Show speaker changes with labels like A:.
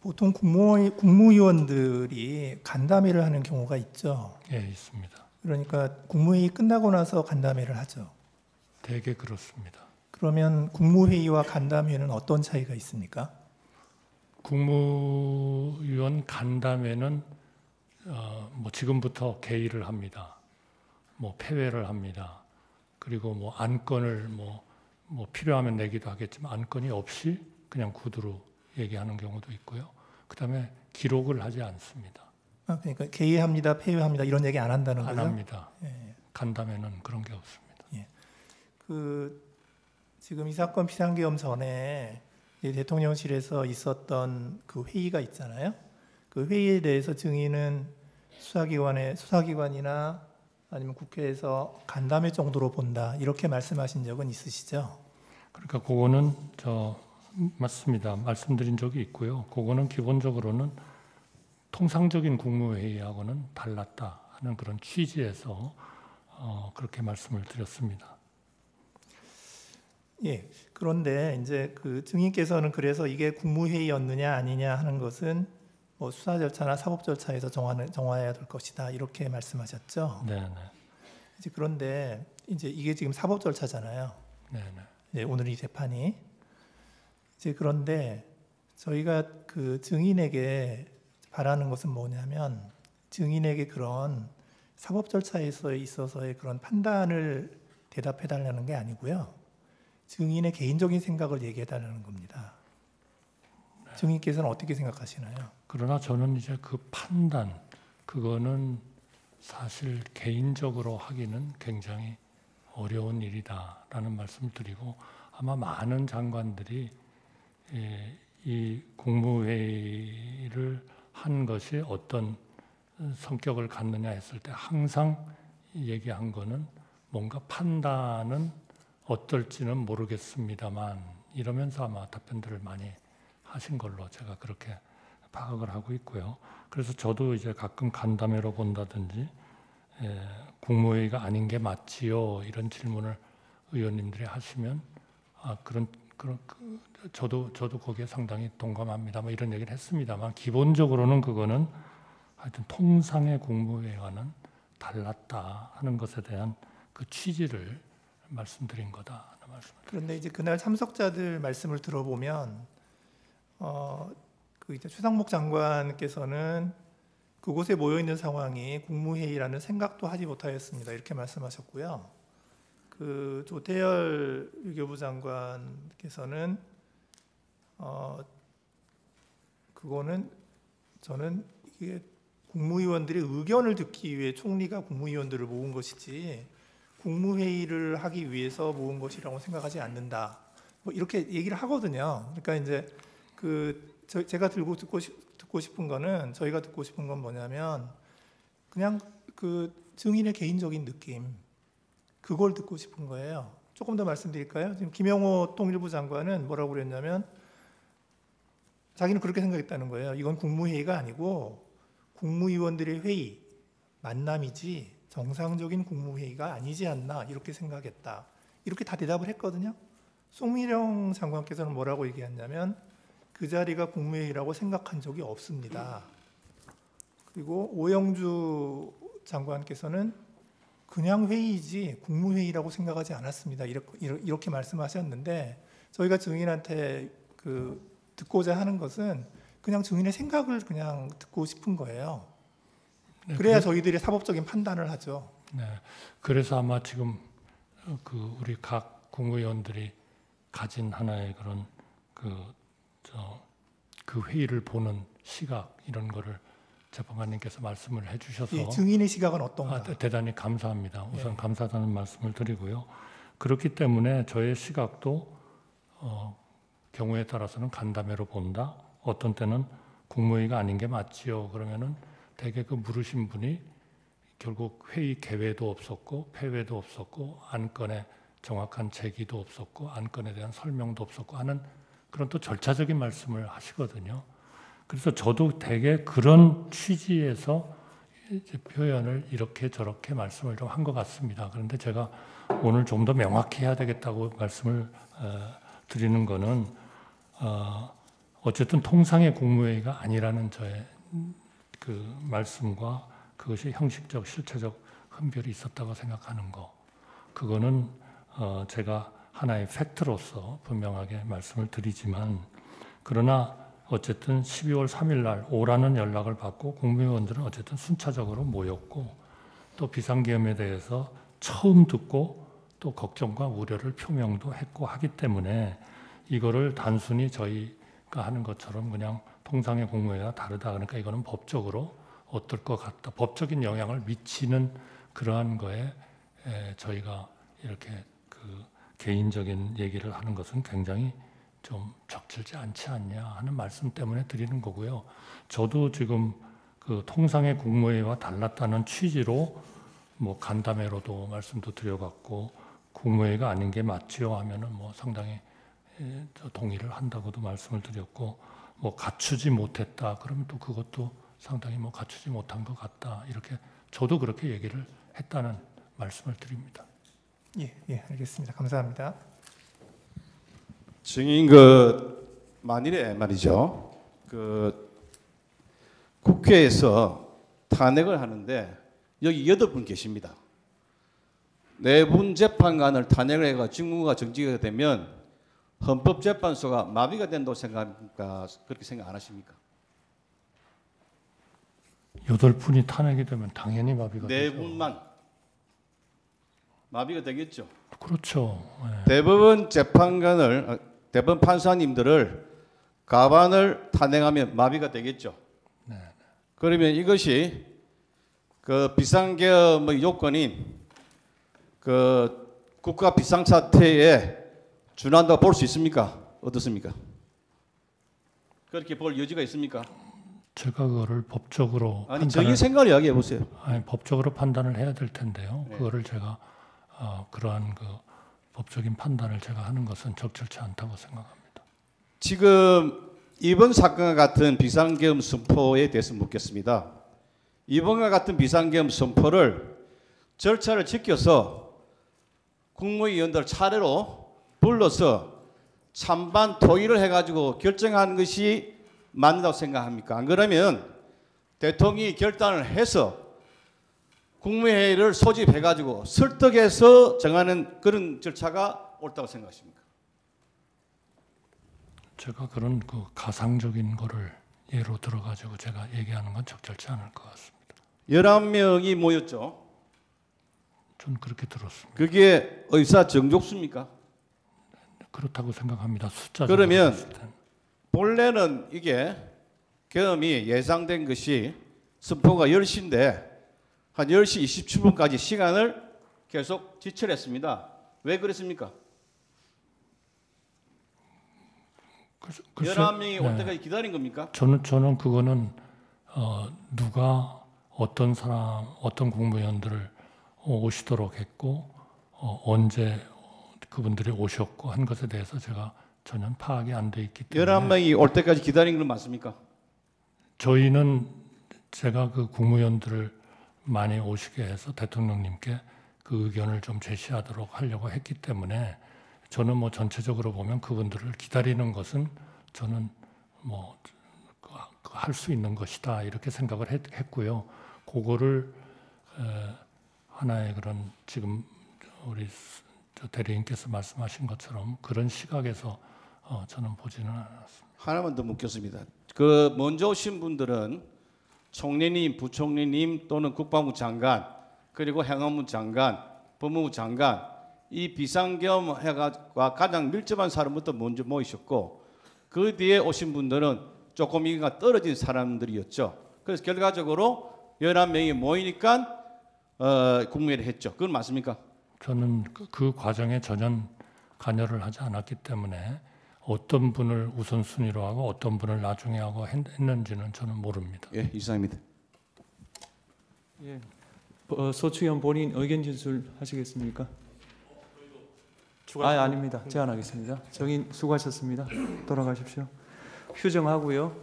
A: 보통 국무위원들이 간담회를 하는 경우가 있죠.
B: 예, 있습니다.
A: 그러니까 국무회의 끝나고 나서 간담회를 하죠.
B: 되게 그렇습니다.
A: 그러면 국무회의와 간담회는 어떤 차이가 있습니까?
B: 국무위원 간담회는 뭐 지금부터 개의를 합니다. 뭐 폐회를 합니다. 그리고 뭐 안건을 뭐 필요하면 내기도 하겠지만 안건이 없이 그냥 구두로 얘기하는 경우도 있고요. 그다음에 기록을 하지 않습니다.
A: 그러니까 개의합니다, 폐회합니다 이런 얘기 안 한다는 거죠?
B: 안 합니다.
A: 예.
B: 간담회는 그런 게 없습니다.
A: 예. 지금 이 사건 비상계엄 전에 대통령실에서 있었던 그 회의가 있잖아요. 그 회의에 대해서 증인은 수사기관이나 아니면 국회에서 간담회 정도로 본다 이렇게 말씀하신 적은 있으시죠?
B: 그러니까 그거는 맞습니다. 말씀드린 적이 있고요. 그거는 기본적으로는 통상적인 국무회의하고는 달랐다 하는 그런 취지에서 그렇게 말씀을 드렸습니다.
A: 예. 그런데 이제 그 증인께서는 그래서 이게 국무회의였느냐 아니냐 하는 것은 뭐 수사 절차나 사법 절차에서 정해야 될 것이다 이렇게 말씀하셨죠.
B: 네.
A: 이제 그런데 이제 이게 지금 사법 절차잖아요.
B: 네.
A: 네, 오늘 이 재판이 이제 그런데 저희가 그 증인에게 바라는 것은 뭐냐면 증인에게 그런 사법 절차에 있어서의 그런 판단을 대답해 달라는 게 아니고요. 증인의 개인적인 생각을 얘기해 달라는 겁니다. 네. 증인께서는 어떻게 생각하시나요?
B: 그러나 저는 이제 그 판단 그거는 사실 개인적으로 하기는 굉장히 어려운 일이다라는 말씀을 드리고 아마 많은 장관들이 이 국무회의를 한 것이 어떤 성격을 갖느냐 했을 때 항상 얘기한 거는 뭔가 판단은 어떨지는 모르겠습니다만 이러면서 아마 답변들을 많이 하신 걸로 제가 그렇게 파악을 하고 있고요. 그래서 저도 이제 가끔 간담회로 본다든지 국무회의가 아닌 게 맞지요 이런 질문을 의원님들이 하시면 저도 거기에 상당히 동감합니다. 뭐 이런 얘기를 했습니다만 기본적으로는 그거는 하여튼 통상의 국무회의와는 달랐다 하는 것에 대한 그 취지를 말씀드린 거다 하는 말씀을.
A: 그런데 이제 그날 참석자들 말씀을 들어보면 이제 최상목 장관께서는 그곳에 모여 있는 상황이 국무회의라는 생각도 하지 못하였습니다. 이렇게 말씀하셨고요. 그 조태열 외교부 장관께서는 그거는 저는 이게 국무위원들의 의견을 듣기 위해 총리가 국무위원들을 모은 것이지 국무회의를 하기 위해서 모은 것이라고 생각하지 않는다. 뭐 이렇게 얘기를 하거든요. 그러니까 이제 제가 듣고 싶은 거는 저희가 듣고 싶은 건 뭐냐면 그냥 그 증인의 개인적인 느낌 그걸 듣고 싶은 거예요. 조금 더 말씀드릴까요? 지금 김영호 통일부 장관은 뭐라고 그랬냐면 자기는 그렇게 생각했다는 거예요. 이건 국무회의가 아니고 국무위원들의 회의 만남이지 정상적인 국무회의가 아니지 않나 이렇게 생각했다. 이렇게 다 대답을 했거든요. 송미령 장관께서는 뭐라고 얘기했냐면 그 자리가 국무회의라고 생각한 적이 없습니다. 그리고 오영주 장관께서는 그냥 회의이지 국무회의라고 생각하지 않았습니다. 이렇게 말씀하셨는데 저희가 증인한테 듣고자 하는 것은 그냥 증인의 생각을 그냥 듣고 싶은 거예요. 네, 그래야 저희들이 사법적인 판단을 하죠.
B: 네, 그래서 아마 지금 우리 각 국무위원들이 가진 하나의 그런 그 회의를 보는 시각 이런 거를 재판관님께서 말씀을 해주셔서
A: 예, 증인의 시각은 어떤가?
B: 대단히 감사합니다. 우선
A: 예.
B: 감사하다는 말씀을 드리고요. 그렇기 때문에 저의 시각도 경우에 따라서는 간담회로 본다. 어떤 때는 국무회의가 아닌 게 맞지요. 그러면은 대개 그 물으신 분이 결국 회의 개회도 없었고 폐회도 없었고 안건에 정확한 제기도 없었고 안건에 대한 설명도 없었고 하는 그런 또 절차적인 말씀을 하시거든요. 그래서 저도 대개 그런 취지에서 이제 표현을 이렇게 저렇게 말씀을 좀 한 것 같습니다. 그런데 제가 오늘 좀 더 명확히 해야 되겠다고 말씀을 드리는 거는 어쨌든 통상의 국무회의가 아니라는 저의 그 말씀과 그것이 형식적 실체적 흔별이 있었다고 생각하는 거, 그거는 제가 하나의 팩트로서 분명하게 말씀을 드리지만, 그러나 어쨌든 12월 3일 날 오라는 연락을 받고 국무위원들은 어쨌든 순차적으로 모였고, 또 비상계엄에 대해서 처음 듣고 또 걱정과 우려를 표명도 했고 하기 때문에, 이거를 단순히 저희가 하는 것처럼 그냥 통상의 국무회의가 다르다, 그러니까 이거는 법적으로 어떨 것 같다, 법적인 영향을 미치는 그러한 거에 저희가 이렇게 그 개인적인 얘기를 하는 것은 굉장히 좀 적절치 않지 않냐 하는 말씀 때문에 드리는 거고요. 저도 지금 그 통상의 국무회의와 달랐다는 취지로 뭐 간담회로도 말씀도 드려갖고 국무회의가 아닌 게 맞지요 하면은 뭐 상당히 동의를 한다고도 말씀을 드렸고, 뭐 갖추지 못했다 그러면 또 그것도 상당히 뭐 갖추지 못한 것 같다, 이렇게 저도 그렇게 얘기를 했다는 말씀을 드립니다.
A: 예, 알겠습니다. 감사합니다.
C: 증인 만일에 말이죠. 국회에서 탄핵을 하는데 여기 8분 계십니다. 4분 재판관을 탄핵을 해가 직무가 정지가 되면 헌법재판소가 마비가 된다고 생각합니까? 그렇게 생각 안 하십니까?
B: 8분이 탄핵이 되면 당연히 마비가 되죠.
C: 4분만 마비가 되겠죠.
B: 그렇죠.
C: 대법원 재판관을, 대법원 판사님들을 가반을 탄핵하면 마비가 되겠죠.
B: 네.
C: 그러면 이것이 그 비상계엄의 요건인 그 국가 비상사태에 준한다고 볼 수 있습니까? 어떻습니까? 그렇게 볼 여지가 있습니까?
B: 제가 그거를 법적으로
C: 아니 정의 생각을 이야기해 보세요.
B: 아니, 법적으로 판단을 해야 될 텐데요.
C: 네.
B: 그거를 제가 그러한 그 법적인 판단을 제가 하는 것은 적절치 않다고 생각합니다.
C: 지금 이번 사건과 같은 비상계엄 선포에 대해서 묻겠습니다. 이번과 같은 비상계엄 선포를 절차를 지켜서 국무위원들 차례로 불러서 찬반 토의를 해가지고 결정하는 것이 맞는다고 생각합니까? 안 그러면 대통령이 결단을 해서 국무회의를 소집해가지고 설득해서 정하는 그런 절차가 옳다고 생각하십니까?
B: 제가 그런 그 가상적인 거를 예로 들어가지고 제가 얘기하는 건 적절치 않을 것 같습니다.
C: 11명이 모였죠.
B: 전 그렇게 들었습니다.
C: 그게 의사 정족수입니까?
B: 그렇다고 생각합니다. 숫자적으로
C: 그러면
B: 봤을 때는.
C: 본래는 이게 계엄이 예상된 것이 선포가 10시인데 한 10시 27분까지 시간을 계속 지출했습니다. 왜 그랬습니까? 11명이 올 때까지 기다린 겁니까?
B: 저는 그거는 누가 어떤 사람, 어떤 국무위원들을 오시도록 했고 언제 그분들이 오셨고 한 것에 대해서 제가 전혀 파악이 안 돼 있기 때문에
C: 11명이 올 때까지 기다린 건 맞습니까?
B: 저희는 제가 그 국무위원들을 많이 오시게 해서 대통령님께 그 의견을 좀 제시하도록 하려고 했기 때문에 저는 뭐 전체적으로 보면 그분들을 기다리는 것은 저는 뭐 할 수 있는 것이다 이렇게 생각을 했고요. 그거를 하나의 그런 지금 우리 대리인께서 말씀하신 것처럼 그런 시각에서 저는 보지는 않았습니다.
C: 하나만 더 묻겠습니다. 그 먼저 오신 분들은 총리님, 부총리님 또는 국방부 장관 그리고 행안부 장관, 법무부 장관 이 비상계엄과 가장 밀접한 사람부터 먼저 모이셨고 그 뒤에 오신 분들은 조금 인기가 떨어진 사람들이었죠. 그래서 결과적으로 11명이 모이니까 국무회의를 했죠. 그건 맞습니까?
B: 저는 그 과정에 전혀 관여를 하지 않았기 때문에 어떤 분을 우선순위로 하고 어떤 분을 나중에 하고 했는지는 저는 모릅니다.
C: 예, 이상입니다.
D: 예, 소추위원 본인 의견 진술하시겠습니까? 아닙니다. 제안하겠습니다. 정인 수고하셨습니다. 돌아가십시오. 휴정하고요.